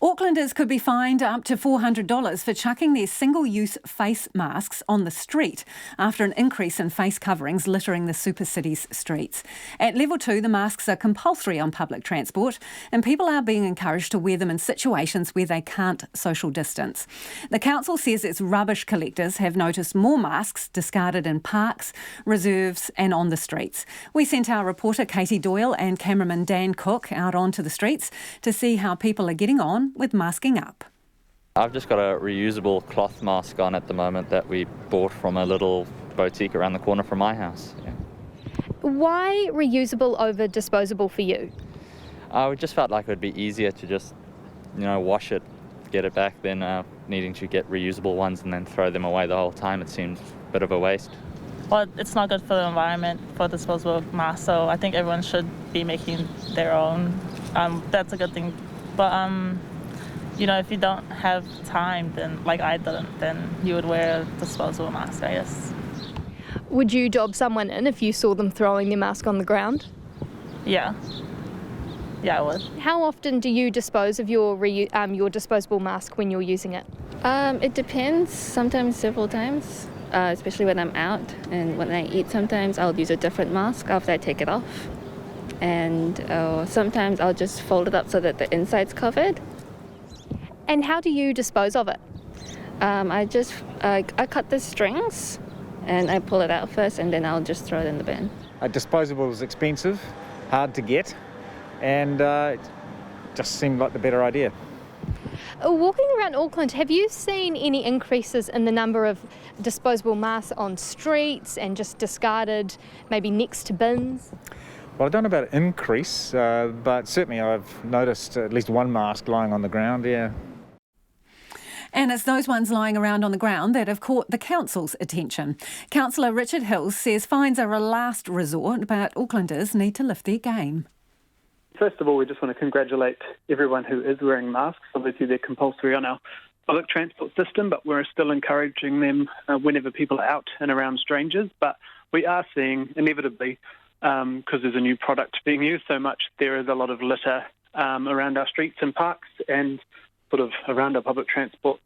Aucklanders could be fined up to $400 for chucking their single-use face masks on the street after an increase in face coverings littering the super city's streets. At level 2, the masks are compulsory on public transport and people are being encouraged to wear them in situations where they can't social distance. The council says its rubbish collectors have noticed more masks discarded in parks, reserves and on the streets. We sent our reporter Katie Doyle and cameraman Dan Cook out onto the streets to see how people are getting on with masking up. I've just got a reusable cloth mask on at the moment that we bought from a little boutique around the corner from my house. Yeah. Why reusable over disposable for you? I just felt like it would be easier to just, wash it, get it back, than needing to get reusable ones and then throw them away the whole time. It seems a bit of a waste. Well, it's not good for the environment for disposable masks, so I think everyone should be making their own. That's a good thing. But, if you don't have time, then, like I didn't, then you would wear a disposable mask, I guess. Would you dob someone in if you saw them throwing their mask on the ground? Yeah. Yeah, I would. How often do you dispose of your disposable mask when you're using it? It depends. Sometimes several times, especially when I'm out. And when I eat, sometimes I'll use a different mask after I take it off. And sometimes I'll just fold it up so that the inside's covered. And how do you dispose of it? I cut the strings and I pull it out first, and then I'll just throw it in the bin. Disposable is expensive, hard to get, and it just seemed like the better idea. Walking around Auckland, have you seen any increases in the number of disposable masks on streets and just discarded maybe next to bins? Well, I don't know about an increase, but certainly I've noticed at least one mask lying on the ground, yeah. And it's those ones lying around on the ground that have caught the council's attention. Councillor Richard Hills says fines are a last resort, but Aucklanders need to lift their game. First of all, we just want to congratulate everyone who is wearing masks. Obviously, they're compulsory on our public transport system, but we're still encouraging them whenever people are out and around strangers. But we are seeing, inevitably, because there's a new product being used so much, there is a lot of litter around our streets and parks and sort of around our public transport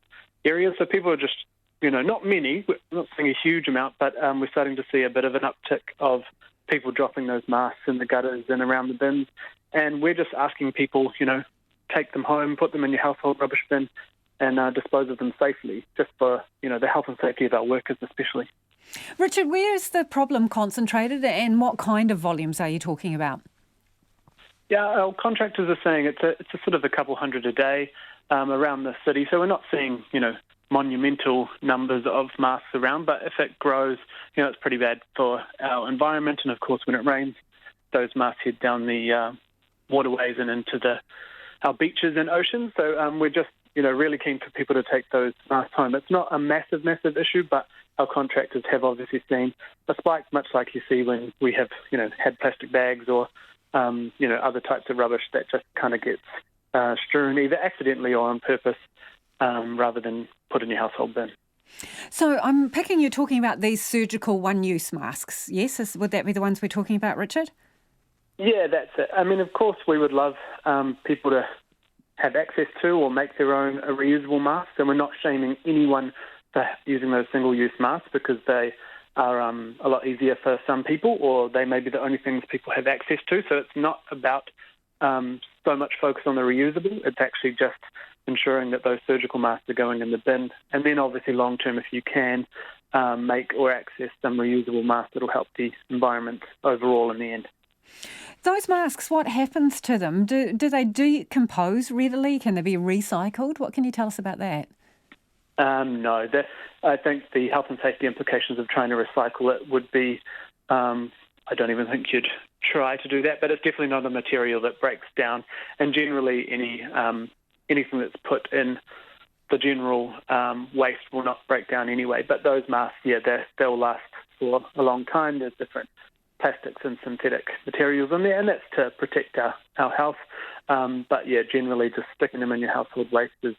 areas. So people are just, not many, we're not seeing a huge amount, but we're starting to see a bit of an uptick of people dropping those masks in the gutters and around the bins. And we're just asking people, take them home, put them in your household rubbish bin and dispose of them safely, just for, the health and safety of our workers especially. Richard, where is the problem concentrated and what kind of volumes are you talking about? Yeah, our contractors are saying it's a sort of a couple hundred a day around the city. So we're not seeing, monumental numbers of masks around, but if it grows, it's pretty bad for our environment. And of course, when it rains, those masks head down the waterways and into our beaches and oceans. So we're just, really keen for people to take those masks home. It's not a massive issue, but our contractors have obviously seen a spike, much like you see when we have, had plastic bags or, other types of rubbish that just kind of gets strewn either accidentally or on purpose rather than put in your household bin. So I'm picking you're talking about these surgical one-use masks, yes? Would that be the ones we're talking about, Richard? Yeah, that's it. I mean, of course, we would love people to have access to or make their own reusable masks, and we're not shaming anyone for using those single-use masks because they are a lot easier for some people, or they may be the only things people have access to. So it's not about so much focus on the reusable. It's actually just ensuring that those surgical masks are going in the bin. And then obviously long-term, if you can, make or access some reusable masks that will help the environment overall in the end. Those masks, what happens to them? Do they decompose readily? Can they be recycled? What can you tell us about that? No. I think the health and safety implications of trying to recycle it would be, I don't even think you'd try to do that, but it's definitely not a material that breaks down. And generally anything that's put in the general waste will not break down anyway. But those masks, they'll last for a long time. There's different plastics and synthetic materials in there, and that's to protect our health. But generally just sticking them in your household waste is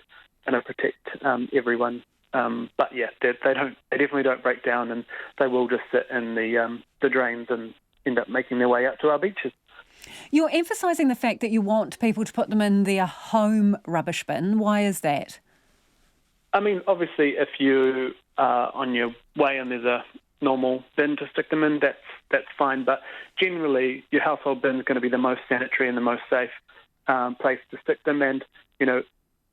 going to protect everyone. But they definitely don't break down, and they will just sit in the drains and end up making their way out to our beaches. You're emphasising the fact that you want people to put them in their home rubbish bin. Why is that? I mean, obviously, if you are on your way and there's a normal bin to stick them in, that's fine. But generally, your household bin is going to be the most sanitary and the most safe place to stick them. And,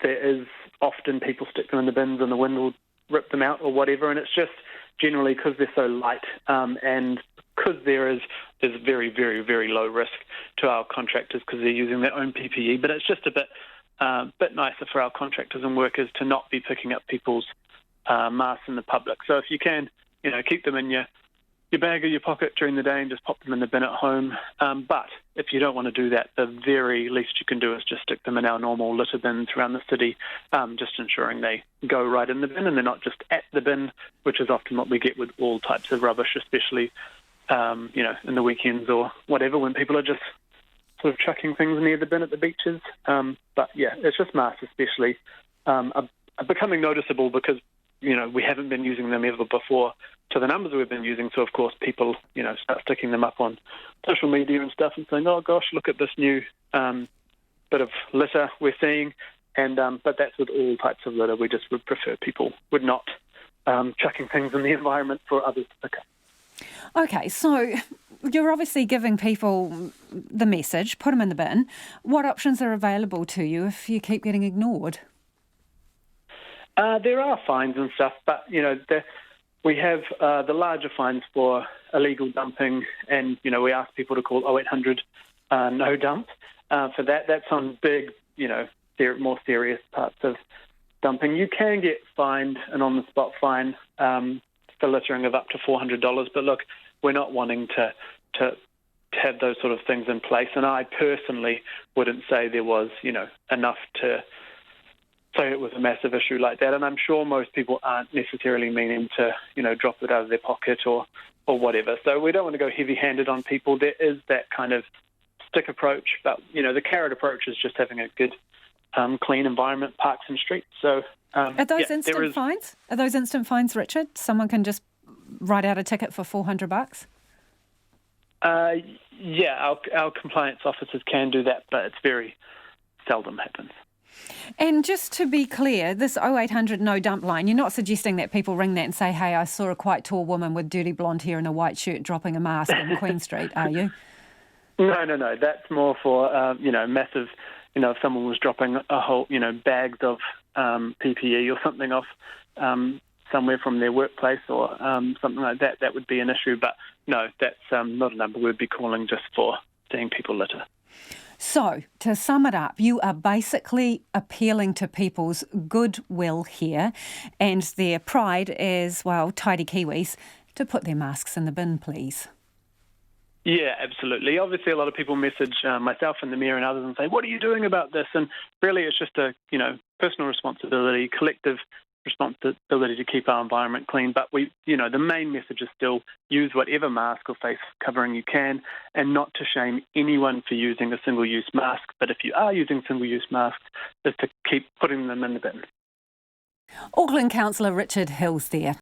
there is often people stick them in the bins and the wind will rip them out or whatever. And it's just generally because they're so light and because there's very, very, very low risk to our contractors because they're using their own PPE. But it's just a bit nicer for our contractors and workers to not be picking up people's masks in the public. So if you can, keep them in your bag or your pocket during the day and just pop them in the bin at home. But if you don't want to do that, the very least you can do is just stick them in our normal litter bins around the city, just ensuring they go right in the bin and they're not just at the bin, which is often what we get with all types of rubbish, especially, in the weekends or whatever when people are just sort of chucking things near the bin at the beaches. But yeah, it's just masks especially are becoming noticeable because, we haven't been using them ever before to the numbers we've been using. So, of course, people, start sticking them up on social media and stuff and saying, oh, gosh, look at this new bit of litter we're seeing. And but that's with all types of litter. We just would prefer people would not chucking things in the environment for others to pick up. Okay, so you're obviously giving people the message, put them in the bin. What options are available to you if you keep getting ignored? There are fines and stuff, but, we have the larger fines for illegal dumping and, we ask people to call 0800 no dump for that. That's on big, more serious parts of dumping. You can get fined an on-the-spot fine for littering of up to $400, but look, we're not wanting to have those sort of things in place, and I personally wouldn't say there was, enough to say it was a massive issue like that, and I'm sure most people aren't necessarily meaning to, drop it out of their pocket or whatever. So we don't want to go heavy-handed on people. There is that kind of stick approach, but, the carrot approach is just having a good, clean environment, parks and streets. So are those instant fines? Are those instant fines, Richard? Someone can just write out a ticket for $400? Yeah, our compliance officers can do that, but it's very seldom happens. And just to be clear, this 0800 no dump line, you're not suggesting that people ring that and say, hey, I saw a quite tall woman with dirty blonde hair and a white shirt dropping a mask in Queen Street, are you? No. That's more for, massive, if someone was dropping a whole, bags of PPE or something off somewhere from their workplace or something like that, that would be an issue. But no, that's not a number we'd be calling just for seeing people litter. So, to sum it up, you are basically appealing to people's goodwill here and their pride as, well, tidy Kiwis, to put their masks in the bin, please. Yeah, absolutely. Obviously, a lot of people message myself and the Mayor and others and say, what are you doing about this? And really, it's just a, personal responsibility, collective responsibility to keep our environment clean. But the main message is still use whatever mask or face covering you can and not to shame anyone for using a single-use mask. But if you are using single-use masks, is to keep putting them in the bin. Auckland Councillor Richard Hills there.